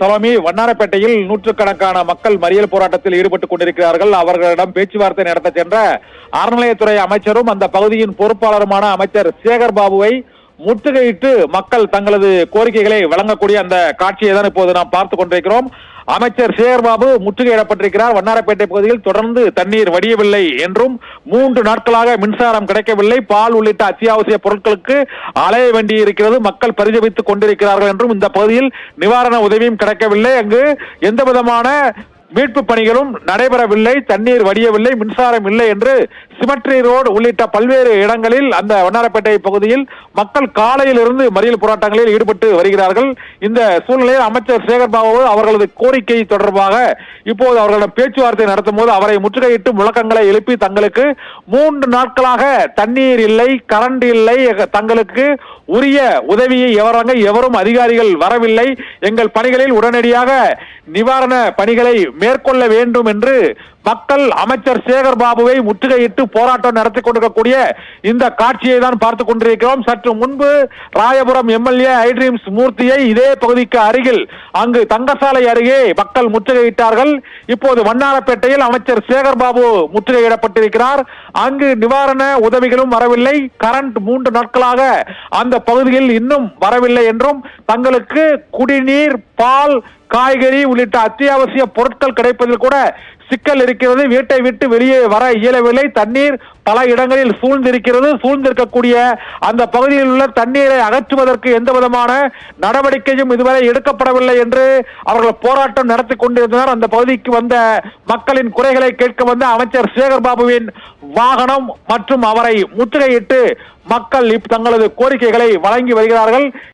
சலோமி, வண்ணாரப்பேட்டையில் நூற்றுக்கணக்கான மக்கள் மறியல் போராட்டத்தில் ஈடுபட்டுக் கொண்டிருக்கிறார்கள். அவர்களிடம் பேச்சுவார்த்தை நடத்த சென்ற அறநிலையத்துறை அமைச்சரும் அந்த பகுதியின் பொறுப்பாளருமான அமைச்சர் சேகர் பாபுவை முற்றுகையிட்டு மக்கள் தங்களது கோரிக்கைகளை வழங்கக்கூடிய அந்த காட்சியை தான் இப்போது நாம் பார்த்துக் கொண்டிருக்கிறோம். அமைச்சர் சேகர் பாபு முற்றுகையிடப்பட்டிருக்கிறார். வண்ணாரப்பேட்டை பகுதியில் தொடர்ந்து தண்ணீர் வடியவில்லை என்றும் 3 நாட்களாக மின்சாரம் கிடைக்கவில்லை, பால் உள்ளிட்ட அத்தியாவசிய பொருட்களுக்கு அலைய வேண்டி இருக்கிறது, மக்கள் பரிதபித்துக் கொண்டிருக்கிறார்கள் என்றும் இந்த பகுதியில் நிவாரண உதவியும் கிடைக்கவில்லை, அங்கு எந்த விதமான மீட்பு பணிகளும் நடைபெறவில்லை, தண்ணீர் வடியவில்லை, மின்சாரம் இல்லை என்று சிமெட்ரி ரோடு உள்ளிட்ட பல்வேறு இடங்களில் அந்த வண்ணாரப்பேட்டை பகுதியில் மக்கள் காலையிலிருந்து மறியல் போராட்டங்களில் ஈடுபட்டு வருகிறார்கள். இந்த சூழ்நிலையில் அமைச்சர் சேகர் பாபு அவர்களது கோரிக்கை தொடர்பாக இப்போது அவர்களிடம் பேச்சுவார்த்தை நடத்தும் போது அவரை முற்றுகையிட்டு முழக்கங்களை எழுப்பி தங்களுக்கு 3 நாட்களாக தண்ணீர் இல்லை, கரண்ட் இல்லை, தங்களுக்கு உரிய உதவியை எவரும் அதிகாரிகள் வரவில்லை, எங்கள் பணிகளில் உடனடியாக நிவாரண பணிகளை மேற்கொள்ள வேண்டும் என்று மக்கள் அமைச்சர் சேகர் பாபுவை முற்றுகையிட்டு போராட்டம் நடத்தி கொண்டிருக்கக்கூடிய இந்த காட்சியை தான் பார்த்துக் கொண்டிருக்கிறோம். சற்று முன்பு ராயபுரம் எம்எல்ஏ ஐட்ரீம்ஸ் மூர்த்தியை இதே பகுதிக்கு அருகில் அங்கு தங்கசாலை அருகே மக்கள் முற்றுகையிட்டார்கள். இப்போது வண்ணாரப்பேட்டையில் அமைச்சர் சேகர் பாபு முற்றுகையிடப்பட்டிருக்கிறார். அங்கு நிவாரண உதவிகளும் வரவில்லை, கரண்ட் 3 நாட்களாக அந்த பகுதியில் இன்னும் வரவில்லை என்றும் தங்களுக்கு குடிநீர், பால், காய்கறி உள்ளிட்ட அத்தியாவசிய பொருட்கள் கிடைப்பதில் கூட சிக்கல் இருக்கிறது, வீட்டை விட்டு வெளியே வர இயலவில்லை, தண்ணீர் பல இடங்களில் சூழ்ந்திருக்கக்கூடிய அந்த பகுதியில் உள்ள தண்ணீரை அகற்றுவதற்கு எந்த விதமான நடவடிக்கையும் இதுவரை எடுக்கப்படவில்லை என்று அவர்கள் போராட்டம் நடத்தி கொண்டிருந்தனர். அந்த பகுதிக்கு வந்த மக்களின் குறைகளை கேட்க வந்த அமைச்சர் சேகர் பாபுவின் வாகனம் மற்றும் அவரை முற்றுகையிட்டு மக்கள் தங்களது கோரிக்கைகளை வழங்கி வருகிறார்கள்.